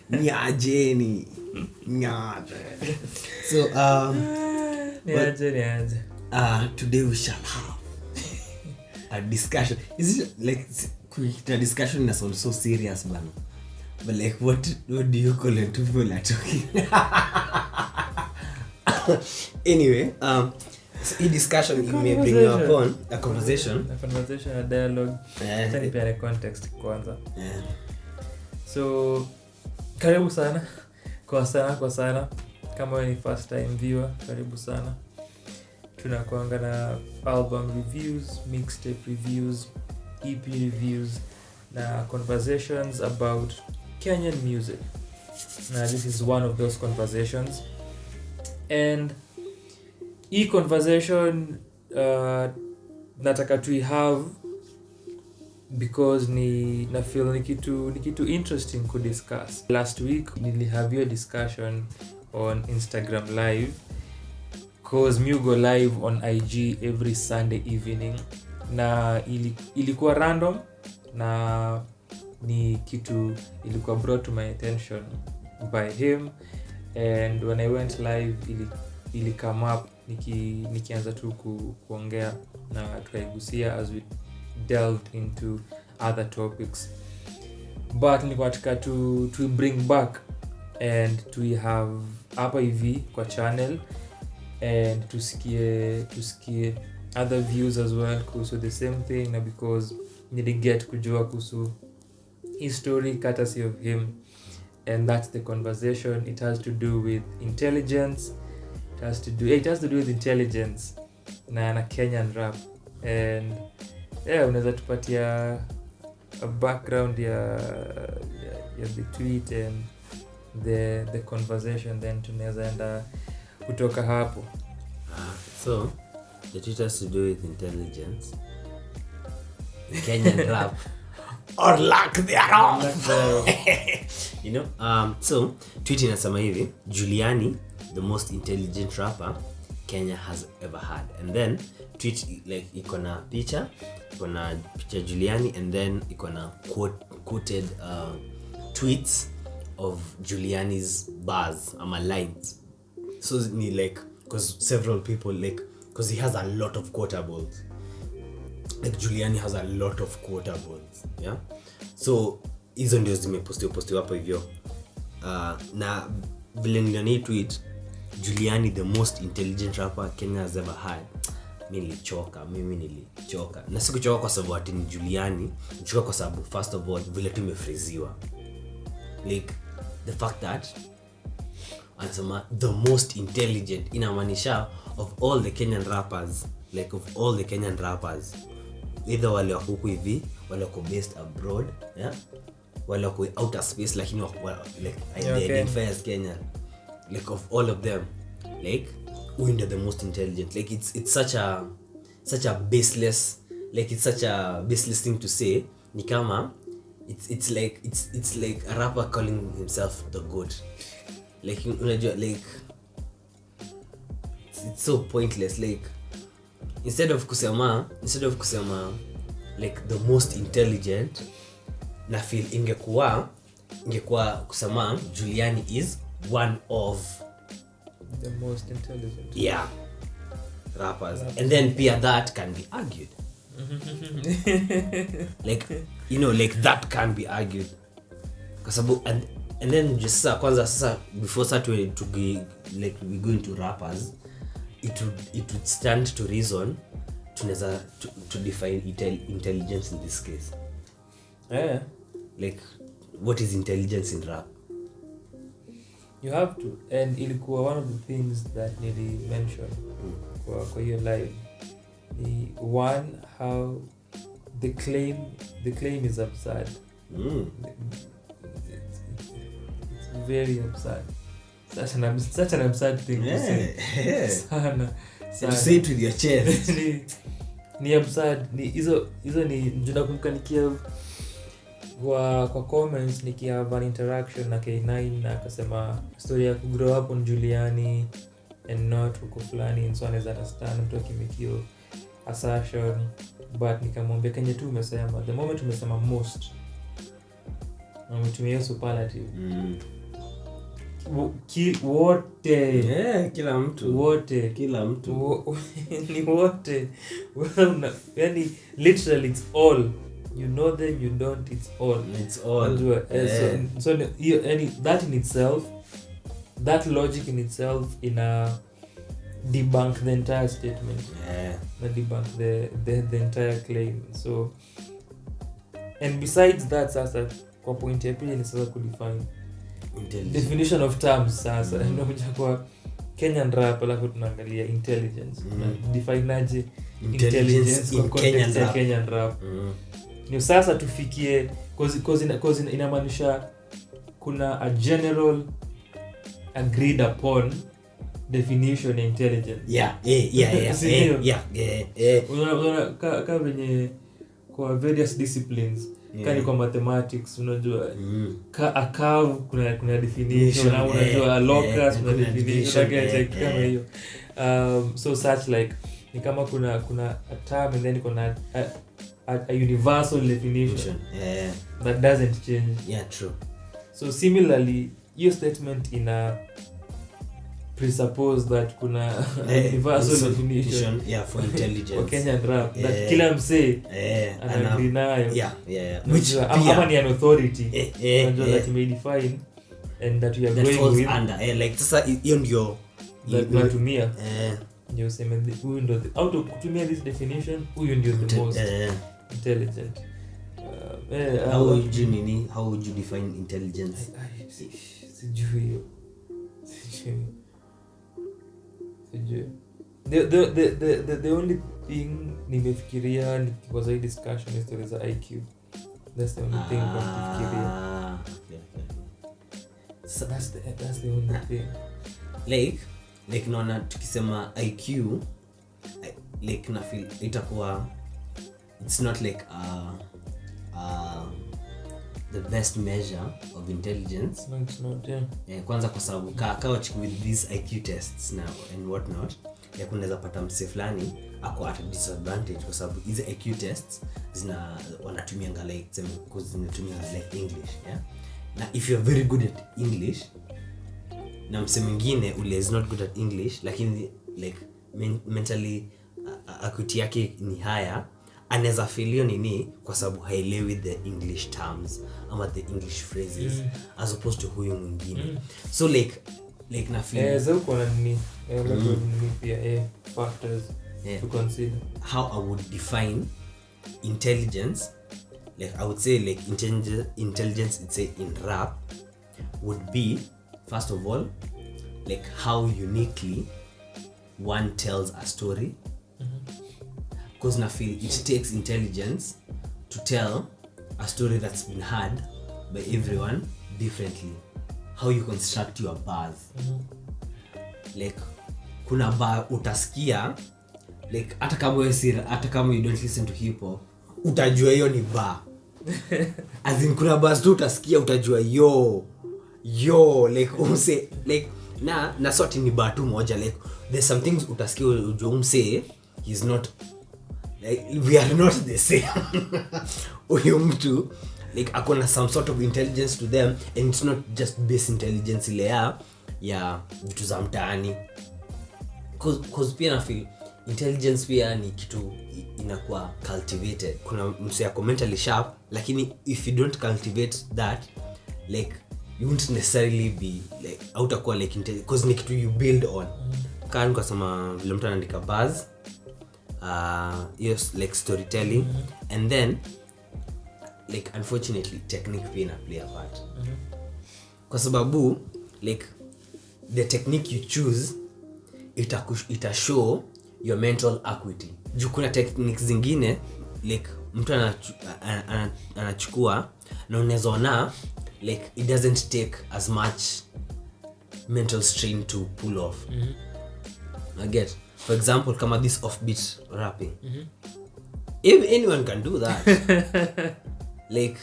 Niaje. So niaje. Today we shall have a discussion. Is it like the discussion is also serious, man? But like, what do you call it? Two people are talking. Anyway, so in discussion it may bring you upon a conversation, a dialogue. Acha nipeane context kwanza. So karibu sana kwa sana kama wewe ni first time viewer, karibu sana. Tunakuanga na album reviews, mixtape reviews, EP reviews na conversations about Kenyan music. Now this is one of those conversations. And hii conversation nataka to have because na feel ni kitu interesting to discuss. Last week have your discussion on Instagram live cause me go live on IG every Sunday evening na ilikuwa random na ni kitu ilikuwa brought to my attention by him, and when I went live ili come up nikianza tu kuongea na tukaigusia as we delved into other topics, but nilikuwa nataka to bring back and to have hapa hivi kwa channel and tusikie other views as well kuhusu the same thing, na because niliget kujua kuhusu history courtesy of him, and that's the conversation. It has to do with intelligence. It has to do with intelligence na Kenyan rap, and unaweza tupatia a background ya the tweet and the conversation, then tunaweza enda kutoka hapo. So the tweet has to do with intelligence, Kenyan rap or lack thereof. You know, so tweet inasema hivi: Juliani, the most intelligent rapper Kenya has ever had. And then tweet like iko na picha Juliani, and then iko na quoted tweets of Juliani's bars ama lines. So ni like, because several people like, because he has a lot of quotables. Like Juliani has a lot of quotables, yeah. So hizo ndio zimepostiwa hapo hivyo. Na vile niliona tweet Juliani, the most intelligent rapper Kenya has ever had. Mimi nilichoka. Na sikuchoka kwa sababu ati ni Juliani, nilichoka kwa sababu first of all vile tumefriziwa. Like the fact that anasema the most intelligent inamaanisha of all the Kenyan rappers, either wale wako huku hivi, wale wako based abroad, yeah, wale wako outer space, lakini like identify as Kenyan, like of all of them, like who is the most intelligent? Like it's such a baseless, like it's such a baseless thing to say. Ni kama it's like a rapper calling himself the goat. Like unajua, like it's so pointless. Like instead of kusema like the most intelligent, na feel ingekuwa kusema Juliani is one of the most intelligent, yeah, rappers. And then pia that can be argued. Like, you know, like that can be argued kasabu, and then just kwanza before we go into rappers, it would stand to reason tunaweza to define intelligence in this case. Like what is intelligence in rap? You have to, and ilikuwa one of the things that nili mention kwa hiyo live. The one, how the claim is absurd. It's very absurd. Such an absurd thing to say. Sana. To say it with your chest. Ni absurd. Hizo ni njuna kumkanikia kwa comments have an interaction na K9 na akasema story ya grow up on Juliani and not huko fulani, and so on, as understand mtu akimikio assertion, but nikamwambia Kenya tu umesema the moment umesema most wametumia superlative. Wote kila mtu wote ni wote. Yani literally it's all. You know them, you don't, it's all. So that in itself, that logic in itself debunk the entire statement. Debunk the entire claim. So, and besides that, sasa kwa point ya pili ni sasa kudefine definition of terms. Sasa ndio kwa Kenyan rap, alafu tunaangalia intelligence. Define aje intelligence in Kenyan rap. Ni sasa tufikie cause inamaanisha kuna a general agreed upon definition of intelligence. Unaona kama venye kwa various disciplines, kani kwa mathematics unajua a curve kuna definition, au unajua a locus kuna definition kama hiyo. So such like ni kama kuna a term and then kuna a universal definition that doesn't change. True. So similarly, your statement presuppose that kuna universal definition for intelligence for Kenyan rap that kila msee anagree nayo, which ama ni an authority that may define and that we are that going with under like sasa hiyo ndio tunatumia ndio useme huyu ndio out of kutumia this definition, huyu ndio the most intelligent. How would you define intelligence? Sijui. The only thing nimefikiria because I discussion is there is a IQ. That's the only thing nimefikiria. So that's the only thing. Like naona tukisema IQ like na feel itakuwa it's not like the best measure of intelligence. No, it's not. Kwanza kwa sababu kawa with these IQ tests now and what not, kunaweza pata mse fulani ako at a disadvantage kwa sababu hizi IQ tests wanatumia like zinatumia like English, na if you're very good at English na mse mwingine ule is not good at English lakini like mentally acuity yake ni higher, anaweza feel nini kwa sababu haelewi the English terms ama the English phrases as opposed to huyo mwingine. So like na feel zako na nini pia factors to consider. How I would define intelligence, like I would say like intelligence it's in rap would be first of all like how uniquely one tells a story. Because I feel it takes intelligence to tell a story that's been heard by everyone differently. How you construct your bars. Like kuna bar utasikia like hata kama you don't listen to hip hop utajua hiyo ni bar. As in kuna bars tu utasikia utajua yo like umse like na sort ni bar tu moja, like there's some things utasikia ujua umse he's not like we are not the same. Huyo mtu like akona some sort of intelligence to them and it's not just base intelligence ile ya vitu za mtaani. Cause pia na feel intelligence pia ni kitu inakuwa cultivated. Kuna mse yako mentally sharp lakini if you don't cultivate that like you won't necessarily be like hautakuwa like cause ni kitu you build on. Kan kwa sama vile mtu anaandika buzz yes like storytelling and then like unfortunately technique pia play a part. Kwa sababu like the technique you choose ita show your mental acuity. Juu kuna techniques zingine like mtu anachukua na unaweza ona like it doesn't take as much mental strain to pull off. I get, for example kama this offbeat rapping. If anyone can do that. Like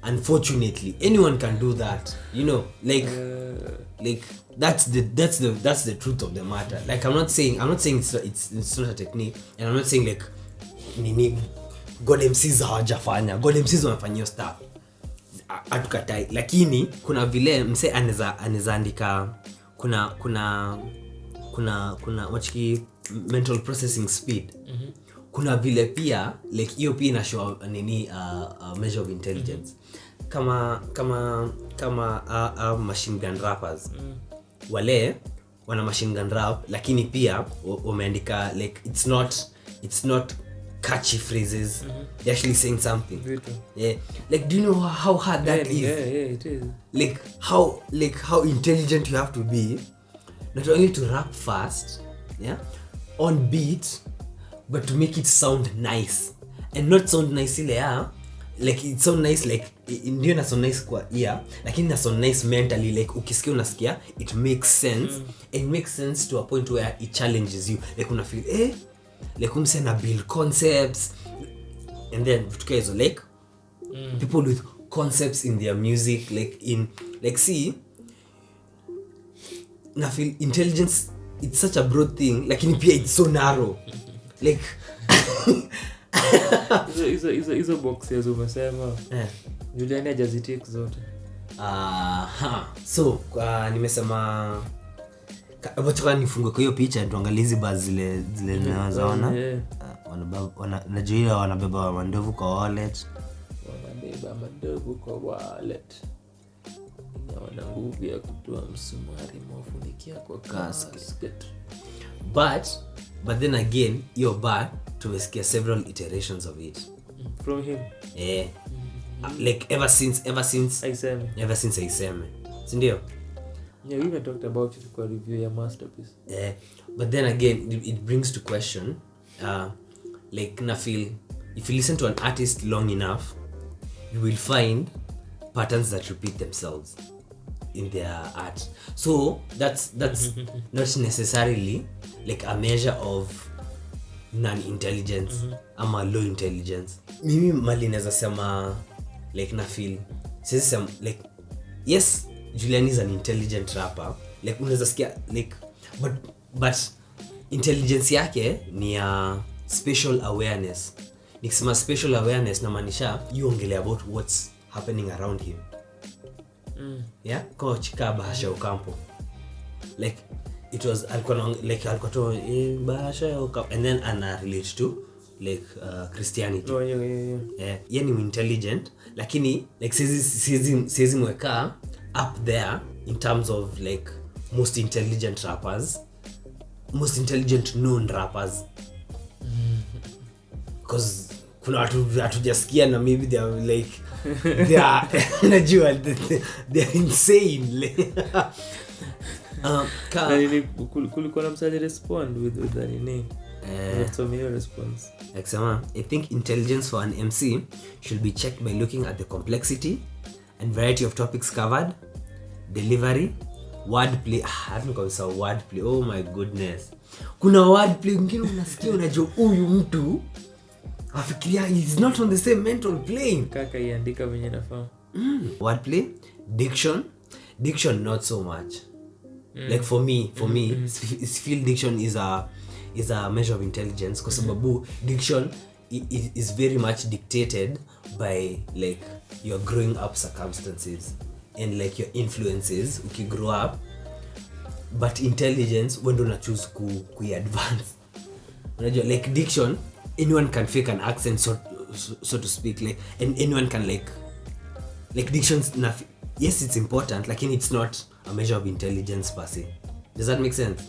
unfortunately anyone can do that, you know, like that's the truth of the matter. Like I'm not saying it's not a technique, and I'm not saying like nini God MCs hawajafanya. God MCs wamefanya stuff. hatukatai, lakini kuna vile mse anaweza andika kuna wachiki mental processing speed. Kuna vile pia like hiyo pia ina show nini measure of intelligence. Kama machine gun rappers. Wale wana machine gun rap, lakini pia wameandika like it's not catchy phrases. They're actually saying something. Yeah. Like, do you know how hard that is? Yeah, it is. Like how intelligent you have to be, not only to rap fast, yeah, on beat, but to make it sound nice. And not sound nice ile like it sound nice like ndio na sound nice kwa ear, lakini na sound nice mentally, like ukisikia unasikia it makes sense. It makes sense to a point where it challenges you, like una feel like umse na build concepts, and then tukaezo like people with concepts in their music, see na feel intelligence, it's such a broad thing, lakini pia it's so narrow. Like hizo boxes umesema Juliani hajazitik zote. So nimesema wacha nifungue kwa hiyo picha tuangalie hizi buzz zile zinazoona. Najua wanabeba mandovu kwa wallet. Wana nguvu ya kutoa msumari mwafunikia kwa casket. But then again, hiyo bar tumesikia several iterations of it from him. Like ever since Aiseme. Sindio? Yeah, we even talked about it kwa review ya masterpiece. But then again, it brings to question, like na feel if you listen to an artist long enough, you will find patterns that repeat themselves in their art. So that's not necessarily like a measure of non-intelligence ama low intelligence. Mimi mali naweza sema like na feel like yes, Juliani is an intelligent rapper, like unaweza sikia like but intelligence yake ni spatial awareness. Nikisema spatial awareness na maanisha you ongelea about what's happening around him. Yeah, kwa chika bahasha ukampo, like it was alikuwa to bahasha ukampo, and then ana relate to like Christianity. Yeah, yani intelligent, lakini like sizi mweka up there in terms of like most intelligent known rappers. Because kuna watu hatujasikia na maybe they are like they are najua they are insane. Kulikuwa na msali respond with the name. So many response. Excellent. I think intelligence for an MC should be checked by looking at the complexity and variety of topics covered, delivery, wordplay. Wordplay. Oh my goodness. Kuna wordplay ngine unasikia unajua huyu mtu afikiria is not on the same mental plane. Kaka iandika venye nafaa. Wordplay, diction not so much. Like for me, feel diction is a measure of intelligence, kwa sababu diction is very much dictated by like your growing up circumstances and like your influences ukigrow up. But intelligence when do choose ku advance. Unajua like diction, anyone can fake an accent so to speak, like, and anyone can like diction yes, it's important, lakini it's not a measure of intelligence per se. Does that make sense?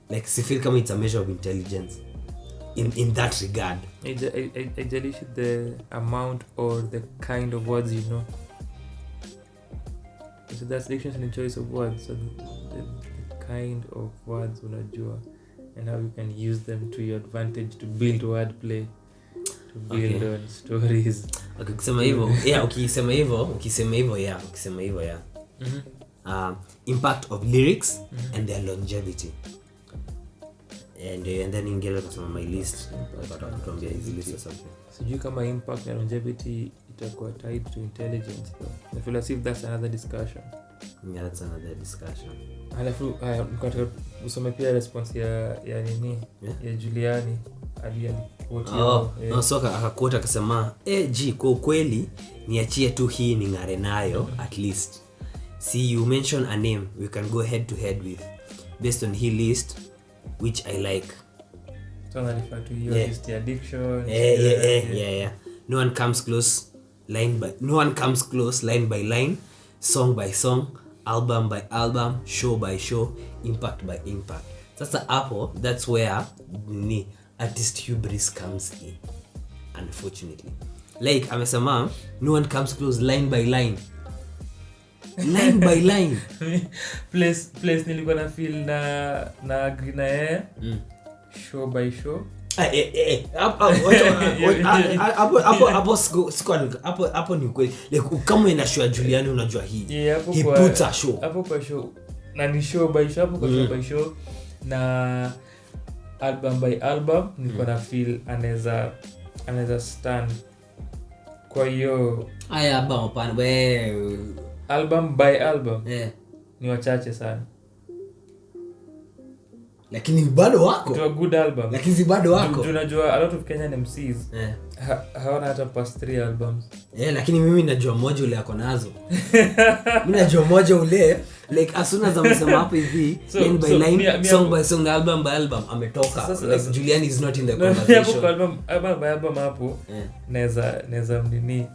Like si feel kama it's a measure of intelligence in that regard. I judge the amount or the kind of words you know. So that's diction and choice of words. So the kind of words unajua and how you can use them to your advantage to build wordplay, to build on stories. Okay, ukisema hivyo, yeah, ukisema hivyo, yeah. Impact of lyrics and their longevity. And then ingele kusema my list, kutuambia hizi list or something. Sijui kama impact and longevity itakuwa tied to intelligence though. I feel as if that's another discussion. Yeah, that's another discussion. Alafu mkataka usome pia response ya nini? Yeah? Ya Juliani. Soka akaquote akasema kwa ukweli niachie tu hii ningare nayo at least. See, you mention a name we can go head to head with based on his list which I like. So I refer to your list addiction. Yeah. No one comes close line by line, song by song, album by album, show by show, impact by impact. Sasa hapo, that's where ni artist hubris comes in, unfortunately. Like amesema no one comes close line by line by line. place nilikuwa na feel na agree na yeye. Show by show. Hapo ni kweli. Like kama inashua Juliani unajua hii. He puts a show. Hapo kwa show. Na ni show by show, hapo kwa show by show. Na album by album nilikuwa na feel anaweza stand. Kwa hiyo album by album ni wachache sana. Lakini bado wako. To a good album. Lakini bado wako. Unajua a lot of Kenyan MCs hawana hata past 3 albums. Lakini mimi najua moja ule yako nazo. Mimi najua moja ule like as soon as amesema hapo hivi line by line, song by song, album by album ametoka. Like Juliani is not in the conversation. Hapo album by album hapo naweza mnini.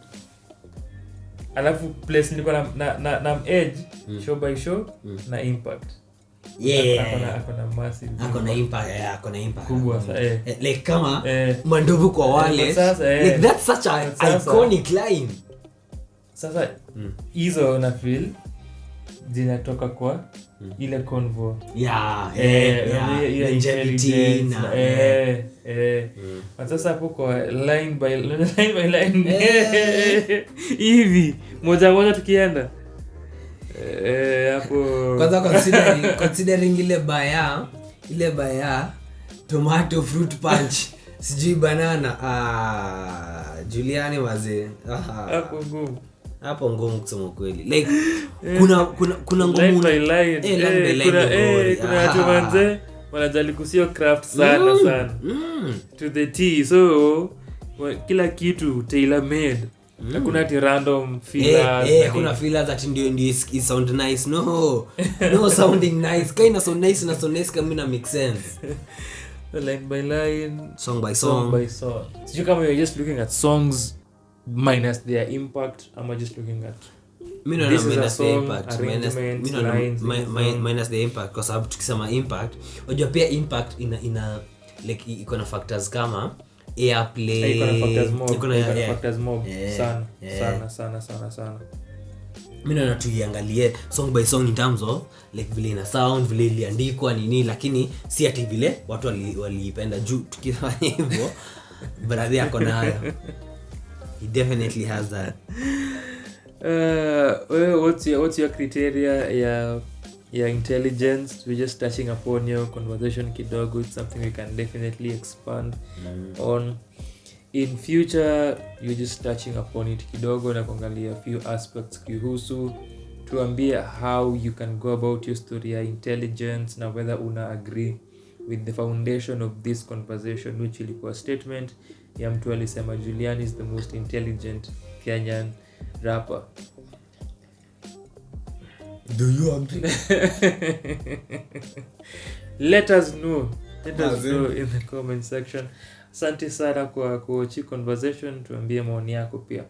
Alafu place nilikuwa na edge show by show na impact. Akona massive. Akona impact kubwa sana. Like kama mandovu kwa wale. Like that's such a iconic line. Sasa hizo na feel zinatoka kwa ile convo. Longevity na sasa hapo kwa line by line hivi moja tukienda hapo kwanza considering ile baya tomato fruit punch sijui banana Juliani wazee hapo ngumu kusema kweli. Like kuna ngumu line by line kuna tumanze wanajali kusio craft sana to the T, so kila kitu tailor made. Hakuna ati random fillers. Hakuna fillers that ndio sound nice. No sounding nice. Kaina sound nice na sound nice kama ina make sense. Line by line, song by song. So you come you're just looking at songs minus their impact. I'm just looking at minus the impact. Minus the impact kwa sababu tukisema impact, unajua pia impact ina like iko na factors kama airplay, iko na factors mob sana. Mimi naona tuiangalie song by song in terms of like vile ina sound, vile iliandikwa nini, lakini si ati vile watu waliipenda juu tukifanya hivyo brother yako nayo. He definitely has that. What's your criteria ya intelligence? We're just touching upon your conversation kidogo. It's something we can definitely expand on in future. You're just touching upon it kidogo na kuangalia a few aspects kuhusu, tuambie how you can go about your story ya intelligence na whether una agree with the foundation of this conversation, which ilikuwa statement ya mtu alisema Juliani is the most intelligent Kenyan rapper. Do you agree? Let us know in the comment section. Asante sana kwa kuochi conversation, tuambie maoni yako pia.